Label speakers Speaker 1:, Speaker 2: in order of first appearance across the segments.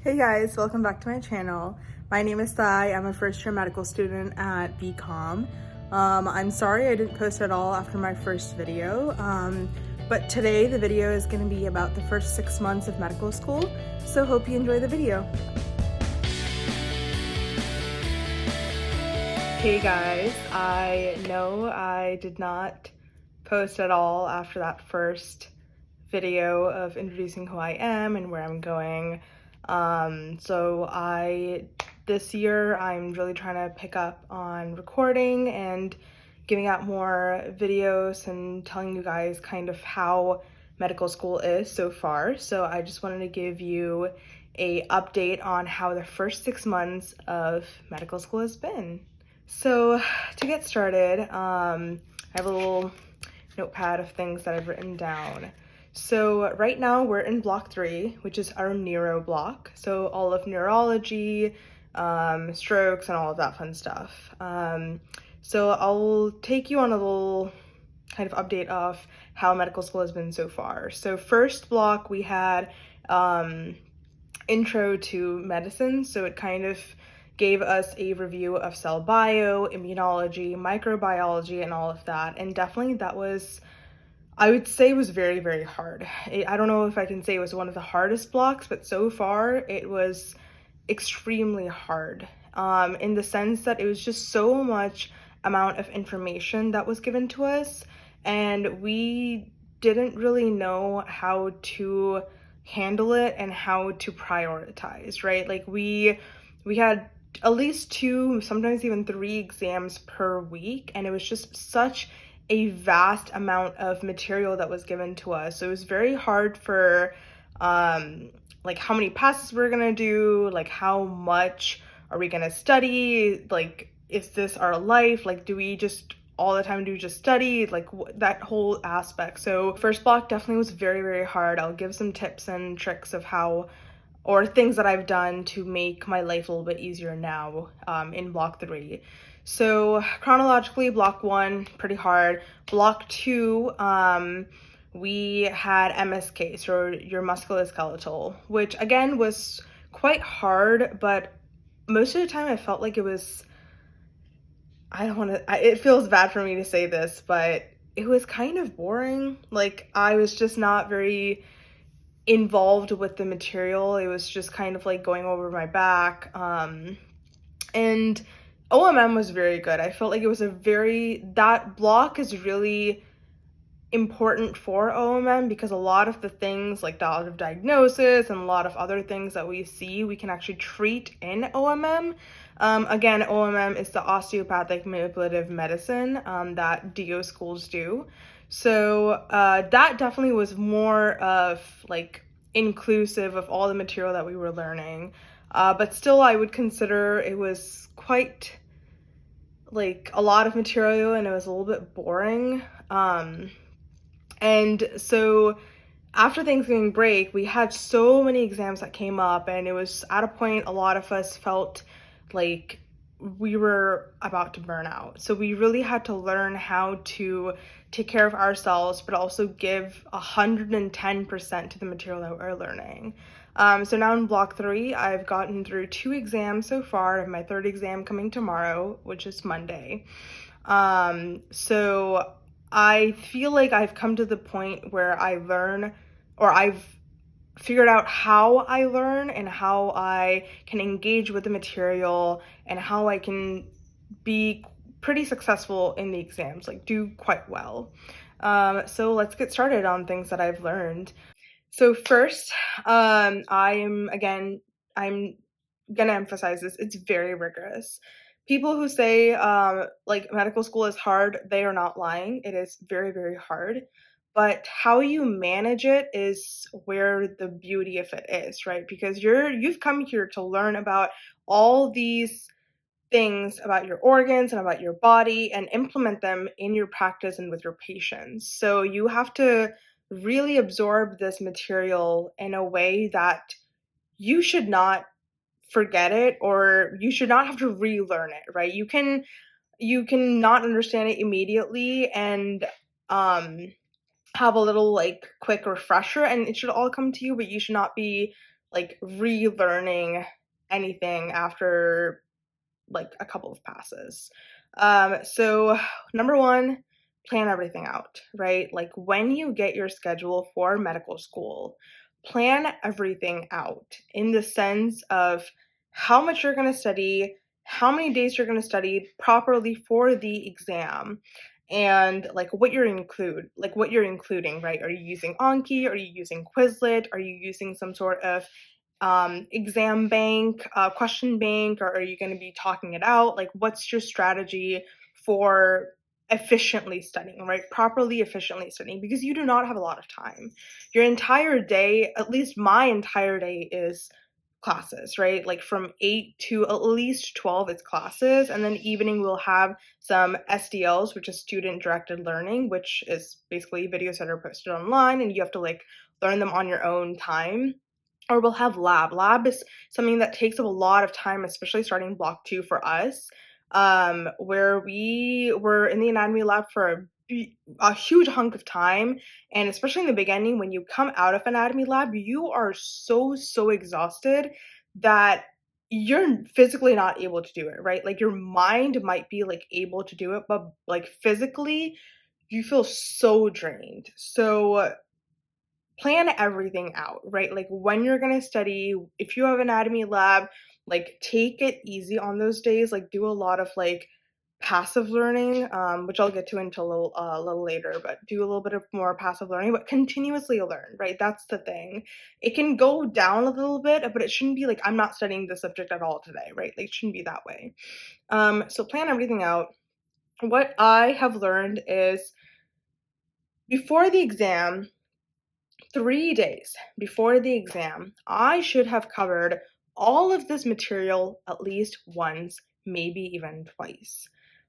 Speaker 1: Hey guys, welcome back to my channel. My name is Thai. I'm a first year medical student at BCom. I'm sorry I didn't post at all after my first video, but today the video is going to be about the first 6 months of medical school, so hope you enjoy the video. Hey guys, I know I did not post at all after that first video of introducing who I am and where I'm going. This year I'm really trying to pick up on recording and giving out more videos and telling you guys kind of how medical school is so far. So I just wanted to give you a update on how the first 6 months of medical school has been. So to get started, I have a little notepad of things that I've written down. So right now we're in block 3, which is our neuro block. So all of neurology, strokes, and all of that fun stuff. So I'll take you on a little kind of update of how medical school has been so far. So first block we had intro to medicine. So it kind of gave us a review of cell bio, immunology, microbiology, and all of that. And definitely that was, I would say, was very, very hard. I don't know if I can say it was one of the hardest blocks, but so far it was extremely hard in the sense that it was just so much amount of information that was given to us, and we didn't really know how to handle it and how to prioritize, right? Like we had at least 2, sometimes even 3 exams per week, and it was just such a vast amount of material that was given to us. So it was very hard for like how many passes we're gonna do, like how much are we gonna study, like is this our life, like do we just all the time do just study, like that whole aspect. So first block definitely was very, very hard. I'll give some tips and tricks of how, or things that I've done to make my life a little bit easier now in block 3. So chronologically, block 1, pretty hard. Block 2, we had MSK, so your musculoskeletal, which again was quite hard, but most of the time I felt like it was, it feels bad for me to say this, but it was kind of boring. Like I was just not very involved with the material. It was just kind of like going over my back. And OMM was very good. I felt like it was that block is really important for OMM because a lot of the things like diagnosis and a lot of other things that we see, we can actually treat in OMM. Again, OMM is the osteopathic manipulative medicine that DO schools do. So that definitely was more of like inclusive of all the material that we were learning. But still, I would consider it was quite like a lot of material and it was a little bit boring. And so after Thanksgiving break, we had so many exams that came up, and it was at a point a lot of us felt like we were about to burn out. So we really had to learn how to take care of ourselves, but also give 110% to the material that we're learning. So now in block 3, I've gotten through 2 exams so far. I have my 3rd exam coming tomorrow, which is Monday. So I feel like I've come to the point where I learn, or I've figured out how I learn and how I can engage with the material and how I can be pretty successful in the exams, like do quite well. So let's get started on things that I've learned. So first, I'm gonna emphasize this, it's very rigorous. People who say like medical school is hard, they are not lying. It is very, very hard. But how you manage it is where the beauty of it is, right? Because you've come here to learn about all these things about your organs and about your body and implement them in your practice and with your patients. So you have to really absorb this material in a way that you should not forget it, or you should not have to relearn it, right? You can not understand it immediately and have a little like quick refresher and it should all come to you, but you should not be like relearning anything after like a couple of passes. So number one, plan everything out, right? Like when you get your schedule for medical school, plan everything out in the sense of how much you're going to study, how many days you're going to study properly for the exam, and like what you're including, right? Are you using Anki? Are you using Quizlet? Are you using some sort of exam bank, question bank, or are you going to be talking it out? Like, what's your strategy for efficiently studying, right? Properly, efficiently studying, because you do not have a lot of time. Your entire day, at least my entire day, is classes, right? Like from 8 to at least 12, it's classes. And then evening, we'll have some SDLs, which is student directed learning, which is basically videos that are posted online and you have to like learn them on your own time. Or we'll have lab. Lab is something that takes up a lot of time, especially starting block two for us, where we were in the anatomy lab for a huge hunk of time. And especially in the beginning, when you come out of anatomy lab, you are so exhausted that you're physically not able to do it, right? Like your mind might be like able to do it, but like physically, you feel so drained. So plan everything out, right? Like when you're going to study, if you have anatomy lab, like take it easy on those days, like do a lot of like passive learning, which I'll get to into a little later, but do a little bit of more passive learning, but continuously learn, right? That's the thing. It can go down a little bit, but it shouldn't be like, I'm not studying this subject at all today, right? Like it shouldn't be that way. So plan everything out. What I have learned is before the exam, 3 days before the exam, I should have covered all of this material at least once, maybe even twice.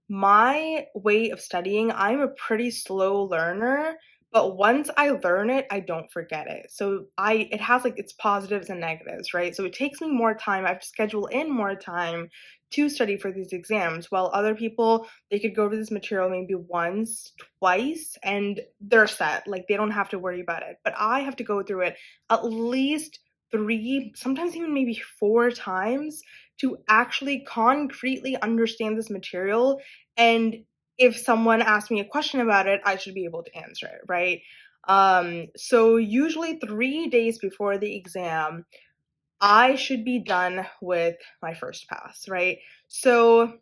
Speaker 1: My way of studying, I'm a pretty slow learner, but once I learn it, I don't forget it. So it has like its positives and negatives, right? So it takes me more time. I have to schedule in more time to study for these exams, while other people, they could go over this material maybe once, twice, and they're set. Like they don't have to worry about it. But I have to go through it at least three, sometimes even maybe four times to actually concretely understand this material. And if someone asks me a question about it, I should be able to answer it, right? So usually 3 days before the exam, I should be done with my first pass, right? So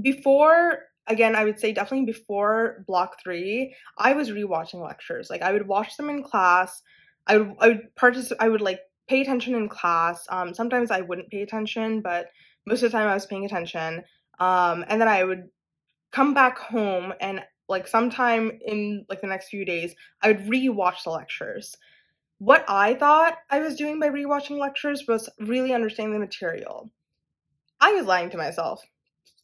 Speaker 1: before, again, I would say definitely before block three, I was rewatching lectures. Like I would watch them in class. I would like pay attention in class. Sometimes I wouldn't pay attention, but most of the time I was paying attention. And then I would come back home and like sometime in like the next few days, I would rewatch the lectures. What I thought I was doing by rewatching lectures was really understanding the material. I was lying to myself.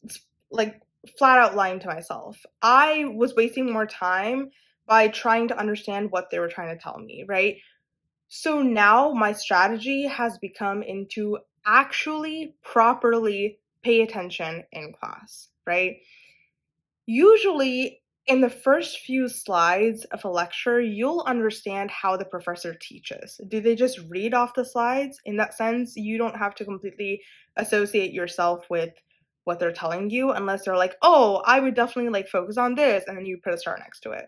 Speaker 1: It's like flat out lying to myself. I was wasting more time by trying to understand what they were trying to tell me, right? So now my strategy has become into actually properly pay attention in class, right? Usually, in the first few slides of a lecture, you'll understand how the professor teaches. Do they just read off the slides? In that sense, you don't have to completely associate yourself with what they're telling you unless they're like, oh, I would definitely like focus on this, and then you put a star next to it.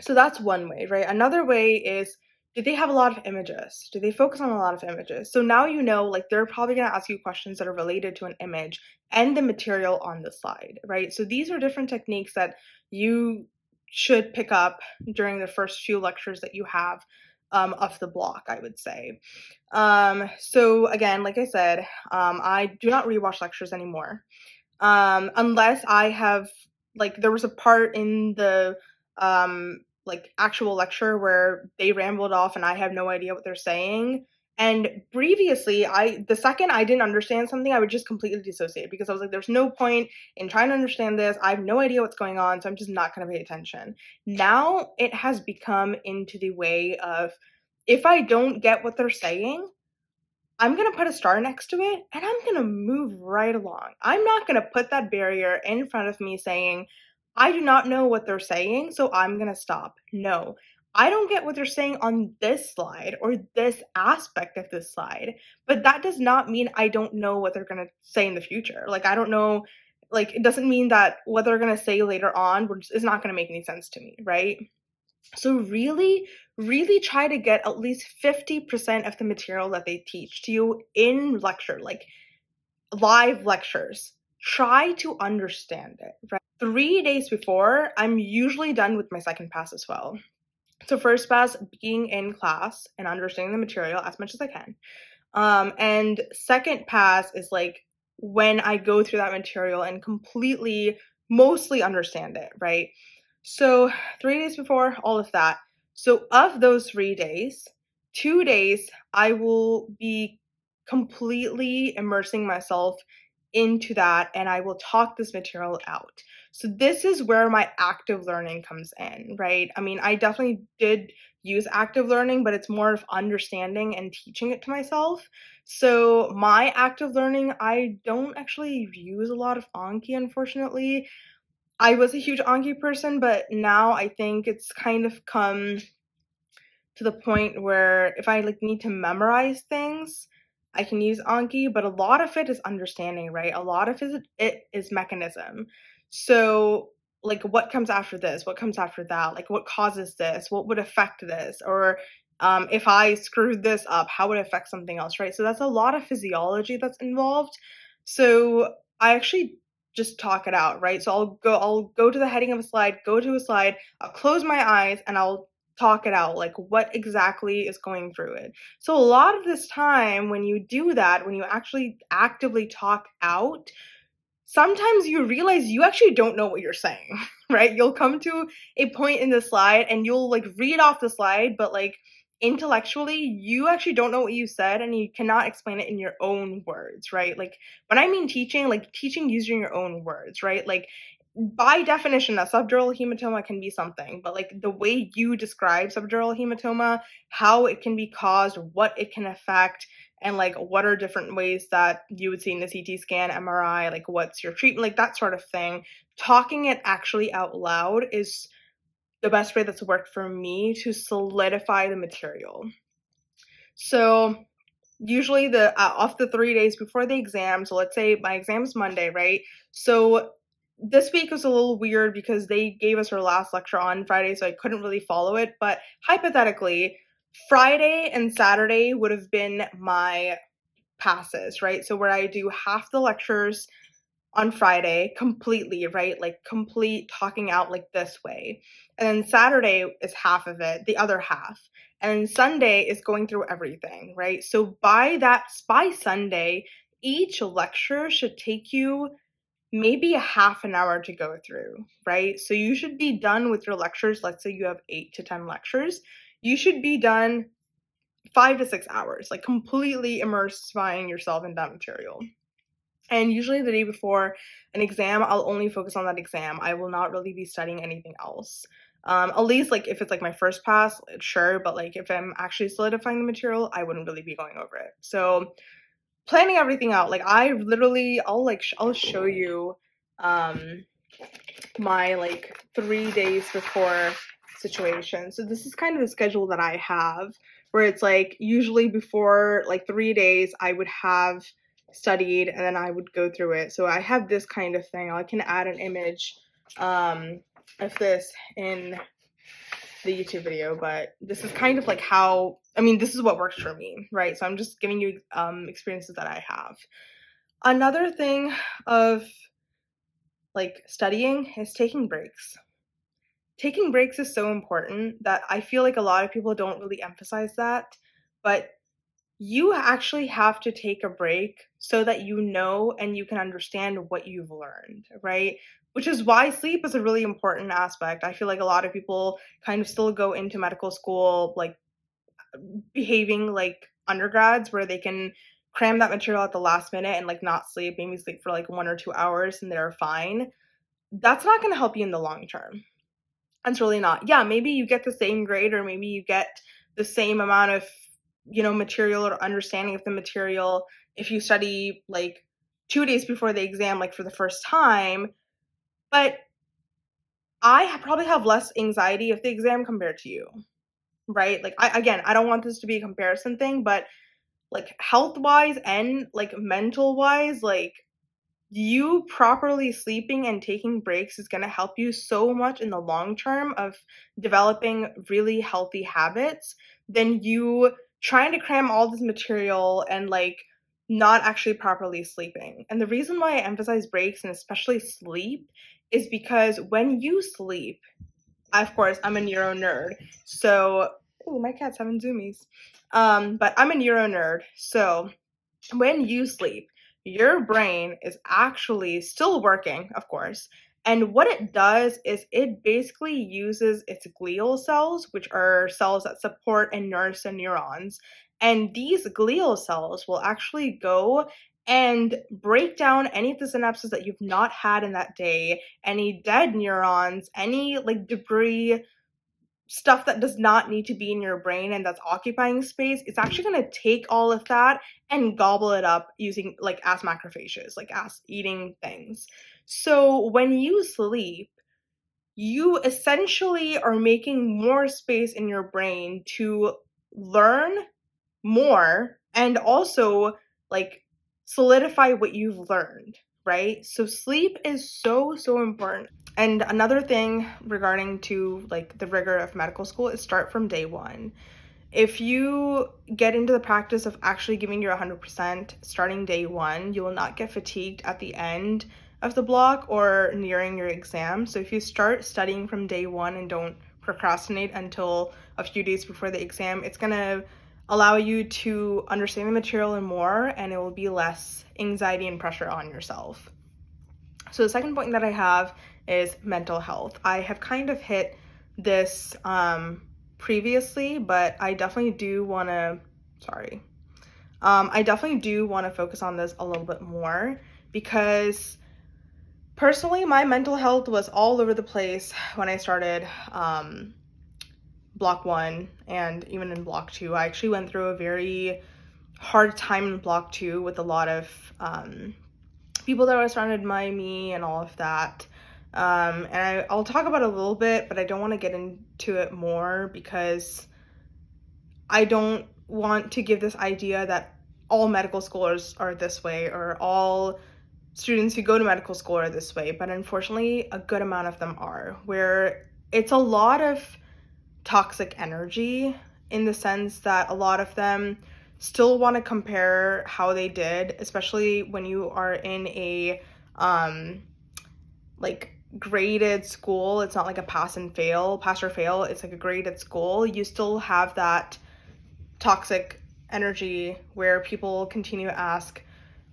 Speaker 1: So that's one way, right? Another way is, do they have a lot of images? Do they focus on a lot of images? So now you know, like, they're probably going to ask you questions that are related to an image and the material on the slide, right? So these are different techniques that you should pick up during the first few lectures that you have of the block, I would say. So again, like I said, I do not rewatch lectures anymore. Unless I have, like, there was a part in the like actual lecture where they rambled off and I have no idea what they're saying. And previously, the second I didn't understand something, I would just completely dissociate because I was like, there's no point in trying to understand this. I have no idea what's going on, so I'm just not going to pay attention. Now it has become into the way of, if I don't get what they're saying, I'm going to put a star next to it and I'm going to move right along. I'm not going to put that barrier in front of me saying, I do not know what they're saying, so I'm going to stop. No, I don't get what they're saying on this slide or this aspect of this slide, but that does not mean I don't know what they're gonna say in the future. Like, I don't know, like, it doesn't mean that what they're gonna say later on is not gonna make any sense to me, right? So really, really try to get at least 50% of the material that they teach to you in lecture, like live lectures. Try to understand it, right? 3 days before, I'm usually done with my second pass as well. So first pass, being in class and understanding the material as much as I can. And second pass is like when I go through that material and completely, mostly understand it, right? So 3 days before, all of that. So of those 3 days, 2 days I will be completely immersing myself into that and I will talk this material out. So this is where my active learning comes in, right? I mean, I definitely did use active learning, but it's more of understanding and teaching it to myself. So my active learning, I don't actually use a lot of Anki, unfortunately. I was a huge Anki person, but now I think it's kind of come to the point where if I like need to memorize things, I can use Anki, but a lot of it is understanding, right? A lot of it is mechanism. So like what comes after this? What comes after that? Like what causes this? What would affect this? Or if I screwed this up, how would it affect something else, right? So that's a lot of physiology that's involved. So I actually just talk it out, right? So I'll go to the heading of a slide, go to a slide, I'll close my eyes and I'll talk it out, like what exactly is going through it. So a lot of this time when you do that, when you actually actively talk out, sometimes you realize you actually don't know what you're saying, right? You'll come to a point in the slide and you'll like read off the slide, but like intellectually, you actually don't know what you said and you cannot explain it in your own words, right? Like when I mean teaching, like teaching using your own words, right? Like by definition, a subdural hematoma can be something, but like the way you describe subdural hematoma, how it can be caused, what it can affect, and like what are different ways that you would see in a CT scan, MRI, like what's your treatment, like that sort of thing. Talking it actually out loud is the best way that's worked for me to solidify the material. So usually the off the 3 days before the exam, so let's say my exam's Monday, right? So this week was a little weird because they gave us our last lecture on Friday, so I couldn't really follow it. But hypothetically, Friday and Saturday would have been my passes, right? So where I do half the lectures on Friday completely, right? Like complete talking out like this way. And then Saturday is half of it, the other half. And Sunday is going through everything, right? So by Sunday, each lecture should take you maybe a half an hour to go through, right? So you should be done with your lectures. Let's say you have 8 to 10 lectures. You should be done 5 to 6 hours, like completely immersing yourself in that material. And usually the day before an exam, I'll only focus on that exam. I will not really be studying anything else. At least like if it's like my first pass, sure, but like if I'm actually solidifying the material, I wouldn't really be going over it. So planning everything out, like I literally, I'll show you um my like 3 days before situation. So this is kind of the schedule that I have, where it's like usually before like 3 days I would have studied and then I would go through it. So I have this kind of thing. I can add an image of this in the YouTube video, but this is kind of like how, I mean, this is what works for me, right? So I'm just giving you experiences that I have. Another thing of like studying is taking breaks. Taking breaks is so important that I feel like a lot of people don't really emphasize that, but you actually have to take a break so that you know and you can understand what you've learned, right? Which is why sleep is a really important aspect. I feel like a lot of people kind of still go into medical school like behaving like undergrads where they can cram that material at the last minute and like not sleep, maybe sleep for like 1 or 2 hours and they're fine. That's not going to help you in the long term. It's really not. Yeah, maybe you get the same grade or maybe you get the same amount of, material or understanding of the material if you study like 2 days before the exam, like for the first time. But probably have less anxiety of the exam compared to you. right? Like, I don't want this to be a comparison thing, but like health wise and like mental wise, like you properly sleeping and taking breaks is going to help you so much in the long term of developing really healthy habits than you trying to cram all this material and like not actually properly sleeping. And the reason why I emphasize breaks and especially sleep is because when you sleep, of course, I'm a neuro nerd. So, oh, my cat's having zoomies. But I'm a neuro nerd. So, when you sleep, your brain is actually still working, of course. And what it does is it basically uses its glial cells, which are cells that support and nourish the neurons. And these glial cells will actually go and break down any of the synapses that you've not had in that day, any dead neurons, any like debris, stuff that does not need to be in your brain and that's occupying space. It's actually going to take all of that and gobble it up using like as macrophages, like as eating things. So when you sleep, you essentially are making more space in your brain to learn more and also like solidify what you've learned, right? So sleep is so important. And another thing regarding to like the rigor of medical school is start from day one. If you get into the practice of actually giving your 100% starting day one, you will not get fatigued at the end of the block or nearing your exam. So if you start studying from day one and don't procrastinate until a few days before the exam, it's gonna allow you to understand the material and more, and it will be less anxiety and pressure on yourself. So the second point that I have is mental health. I have kind of hit this previously, but I definitely do want to, I definitely do want to focus on this a little bit more because personally, my mental health was all over the place when I started block one and even in block two. I actually went through a very hard time in block two with a lot of people that were surrounded by me and all of that. And I'll talk about it a little bit, but I don't want to get into it more because I don't want to give this idea that all medical scholars are this way or all students who go to medical school are this way. But unfortunately, a good amount of them are, where it's a lot of toxic energy in the sense that a lot of them still want to compare how they did, especially when you are in a like graded school. It's not like a pass or fail. It's like a graded school. You still have that toxic energy where people continue to ask,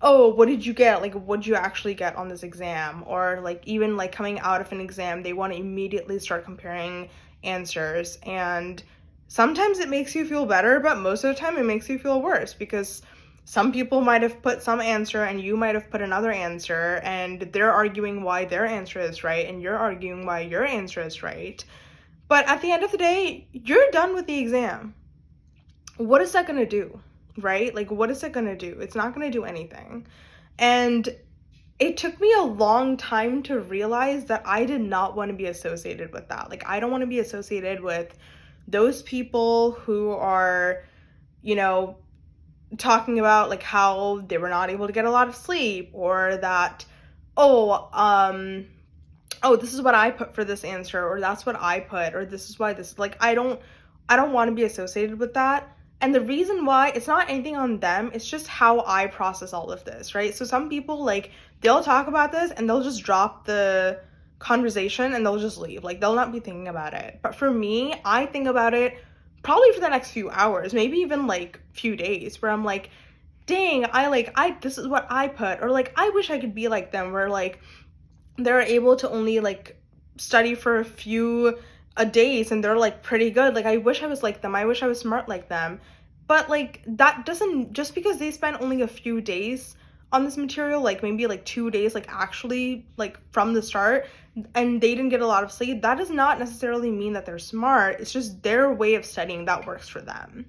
Speaker 1: oh, what did you get? Like, what did you actually get on this exam? Or like even like coming out of an exam, they want to immediately start comparing answers. And sometimes it makes you feel better, but most of the time it makes you feel worse because some people might have put some answer and you might have put another answer, and they're arguing why their answer is right and you're arguing why your answer is right. But at the end of the day, you're done with the exam. What is that going to do? Right? Like, what is it going to do? It's not going to do anything. And it took me a long time to realize that I did not want to be associated with that. Like, I don't want to be associated with those people who are, you know, talking about like how they were not able to get a lot of sleep, or that, oh, this is what I put for this answer, or that's what I put, or this is why this, like, I don't want to be associated with that. And the reason why, it's not anything on them, it's just how I process all of this, right? So some people, like, they'll talk about this and they'll just drop the conversation and they'll just leave. Like, they'll not be thinking about it. But for me, I think about it probably for the next few hours, maybe even like few days, where I'm like, dang, this is what I put, or like, I wish I could be like them, where like they're able to only like study for a few days and they're like pretty good. Like, I wish I was like them. I wish I was smart like them. But like, that doesn't, just because they spent only a few days on this material, like maybe like 2 days, like actually like from the start, and they didn't get a lot of sleep, that does not necessarily mean that they're smart. It's just their way of studying that works for them.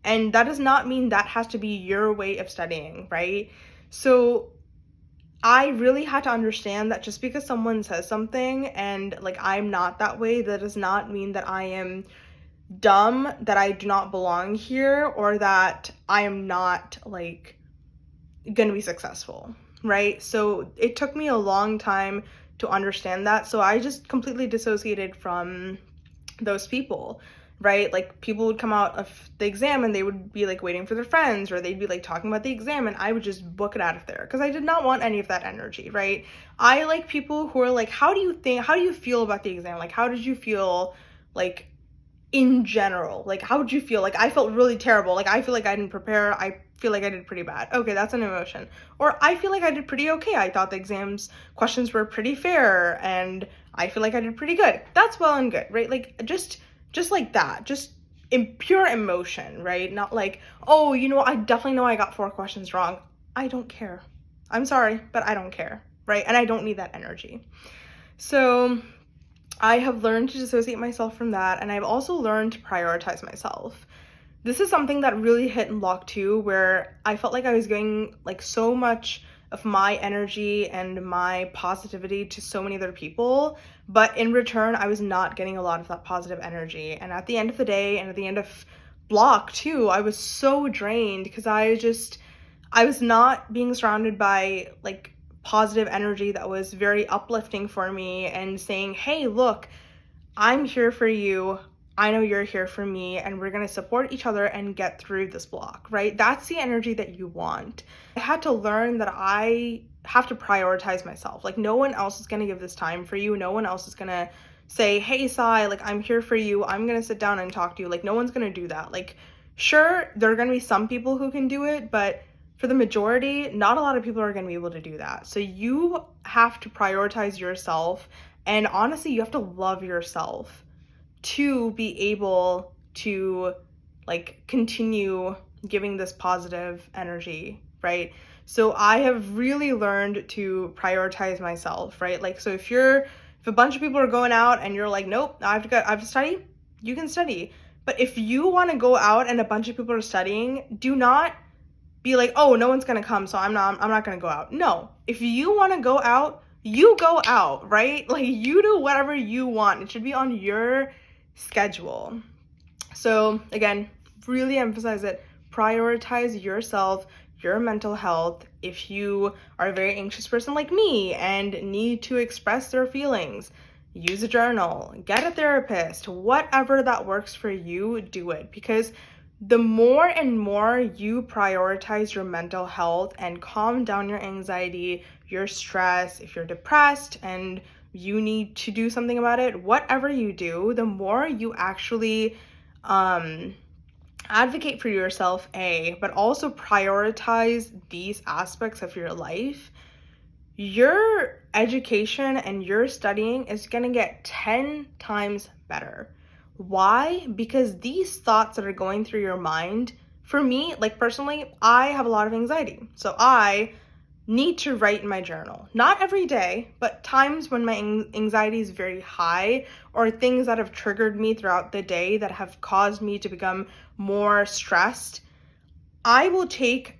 Speaker 1: And that does not mean that has to be your way of studying, right? So I really had to understand that just because someone says something and like I'm not that way, that does not mean that I am dumb, that I do not belong here, or that I am not like gonna be successful, right? So it took me a long time to understand that. So I just completely dissociated from those people, right? Like people would come out of the exam and they would be like waiting for their friends, or they'd be like talking about the exam, and I would just book it out of there because I did not want any of that energy, right? I like people who are like, how do you feel about the exam? Like, how did you feel, like, in general? Like, how would you feel? Like, I felt really terrible. Like, I feel like I didn't prepare. I feel like I did pretty bad. Okay, that's an emotion. Or I feel like I did pretty okay. I thought the exam's questions were pretty fair, and I feel like I did pretty good. That's well and good, right? Like, just like that. Just in pure emotion, right? Not like, oh, I definitely know I got 4 questions wrong. I don't care. I'm sorry, but I don't care, right? And I don't need that energy. So I have learned to dissociate myself from that, and I've also learned to prioritize myself. This is something that really hit in block 2, where I felt like I was giving like so much of my energy and my positivity to so many other people, but in return I was not getting a lot of that positive energy. And at the end of the day, and at the end of block 2, I was so drained because I was not being surrounded by like positive energy that was very uplifting for me and saying, hey, look, I'm here for you. I know you're here for me, and we're going to support each other and get through this block, right? That's the energy that you want. I had to learn that I have to prioritize myself. Like, no one else is going to give this time for you. No one else is going to say, hey, Sai, like, I'm here for you. I'm going to sit down and talk to you. Like, no one's going to do that. Like, sure, there are going to be some people who can do it, but for the majority, not a lot of people are going to be able to do that. So you have to prioritize yourself, and honestly, you have to love yourself to be able to like continue giving this positive energy, right? So I have really learned to prioritize myself, right? Like, so if a bunch of people are going out and you're like, nope, I have to study, you can study. But if you want to go out and a bunch of people are studying, do not be like, oh, no one's gonna come, so I'm not gonna go out. No, if you want to go out, you go out, right? Like, you do whatever you want. It should be on your schedule. So again, really emphasize it. Prioritize yourself, your mental health. If you are a very anxious person like me and need to express their feelings, use a journal, get a therapist, whatever that works for you, do it. Because the more and more you prioritize your mental health and calm down your anxiety, your stress, if you're depressed and you need to do something about it, whatever you do, the more you actually advocate for yourself, but also prioritize these aspects of your life, your education and your studying is going to get 10 times better. Why? Because these thoughts that are going through your mind, for me, like personally, I have a lot of anxiety. So I need to write in my journal. Not every day, but times when my anxiety is very high, or things that have triggered me throughout the day that have caused me to become more stressed, I will take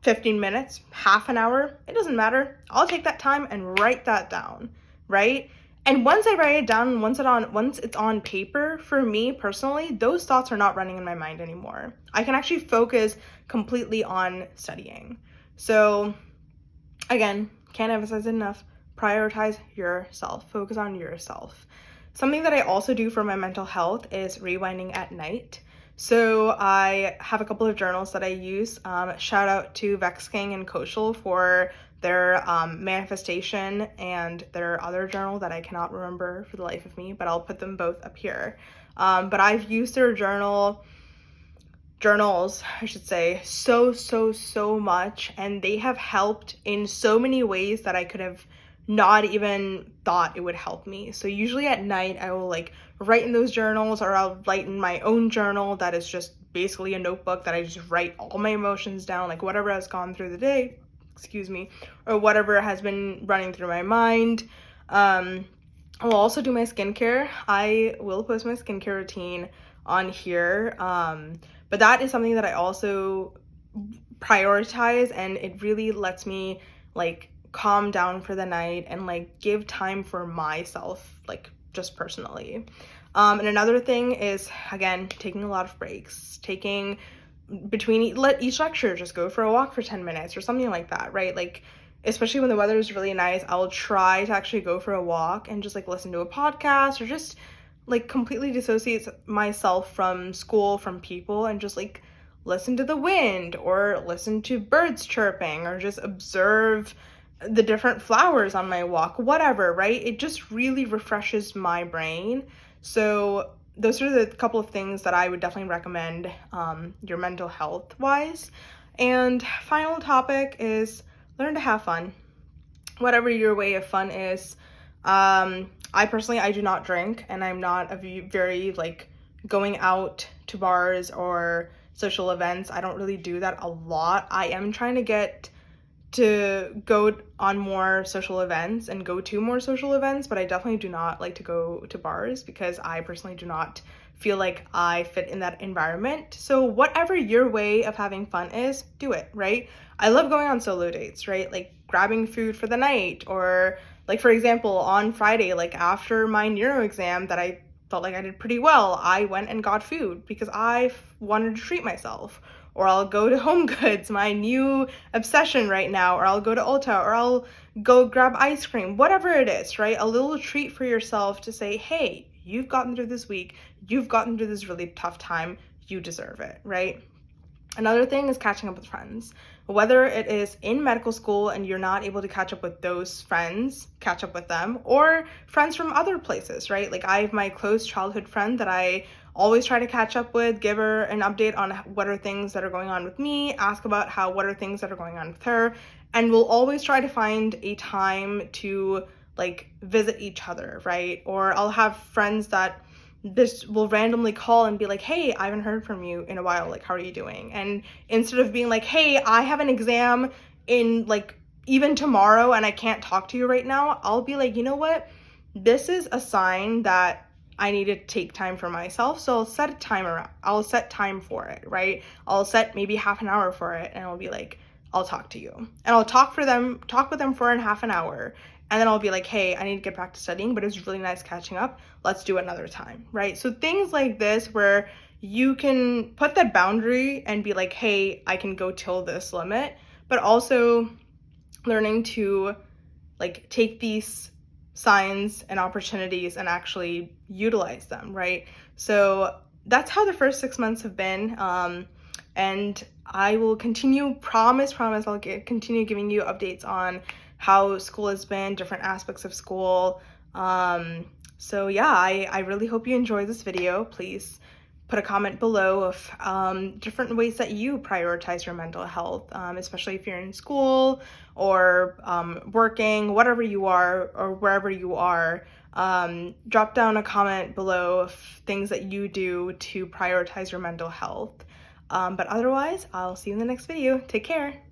Speaker 1: 15 minutes, half an hour, it doesn't matter. I'll take that time and write that down, right? And once I write it down, once it's on paper, for me personally, those thoughts are not running in my mind anymore. I can actually focus completely on studying. So again, can't emphasize it enough. Prioritize yourself. Focus on yourself. Something that I also do for my mental health is rewinding at night. So I have a couple of journals that I use. Shout out to Vexking and Koshal for their manifestation and their other journal that I cannot remember for the life of me, but I'll put them both up here. But I've used their journals, I should say, so much, and they have helped in so many ways that I could have not even thought it would help me. So usually at night I will like write in those journals, or I'll write in my own journal that is just basically a notebook that I just write all my emotions down, like whatever has gone through the day, or whatever has been running through my mind. I'll also do my skincare. I will post my skincare routine on here, but that is something that I also prioritize, and it really lets me like calm down for the night and like give time for myself, like just personally. And another thing is, again, taking a lot of breaks, taking let each lecture just go for a walk for 10 minutes or something like that, right? Like, especially when the weather is really nice, I'll try to actually go for a walk and just like listen to a podcast or just like completely dissociate myself from school, from people, and just like listen to the wind or listen to birds chirping or just observe the different flowers on my walk, whatever, right? It just really refreshes my brain. So those are the couple of things that I would definitely recommend your mental health wise. And final topic is learn to have fun. Whatever your way of fun is. I personally, I do not drink, and I'm not a very like going out to bars or social events. I don't really do that a lot. I am trying to get to go on more social events and go to more social events, but I definitely do not like to go to bars because I personally do not feel like I fit in that environment. So whatever your way of having fun is, do it, right? I love going on solo dates, right? Like grabbing food for the night, or like, for example, on Friday, like after my neuro exam that I felt like I did pretty well, I went and got food because I wanted to treat myself. Or I'll go to Home Goods, my new obsession right now, or I'll go to Ulta, or I'll go grab ice cream, whatever it is, right? A little treat for yourself to say, hey, you've gotten through this week, you've gotten through this really tough time, you deserve it, right? Another thing is catching up with friends. Whether it is in medical school and you're not able to catch up with those friends, catch up with them, or friends from other places, right? Like I have my close childhood friend that I always try to catch up with, give her an update on what are things that are going on with me, ask about what are things that are going on with her, and we'll always try to find a time to like visit each other, right? Or I'll have friends that this will randomly call and be like, hey, I haven't heard from you in a while, like how are you doing? And instead of being like, hey, I have an exam in like even tomorrow and I can't talk to you right now, I'll be like, you know what, this is a sign that I need to take time for myself. So I'll set a timer, I'll set time for it, right? I'll set maybe half an hour for it, and I'll be like, I'll talk to you, and I'll talk with them for half an hour. And then I'll be like, hey, I need to get back to studying, but it was really nice catching up. Let's do it another time, right? So things like this where you can put that boundary and be like, hey, I can go till this limit, but also learning to like take these signs and opportunities and actually utilize them, right? So that's how the first 6 months have been. And I will continue, promise, I'll continue giving you updates on how school has been, different aspects of school. So yeah, I really hope you enjoyed this video. Please put a comment below of different ways that you prioritize your mental health, especially if you're in school or working, whatever you are or wherever you are. Drop down a comment below of things that you do to prioritize your mental health. But otherwise, I'll see you in the next video. Take care.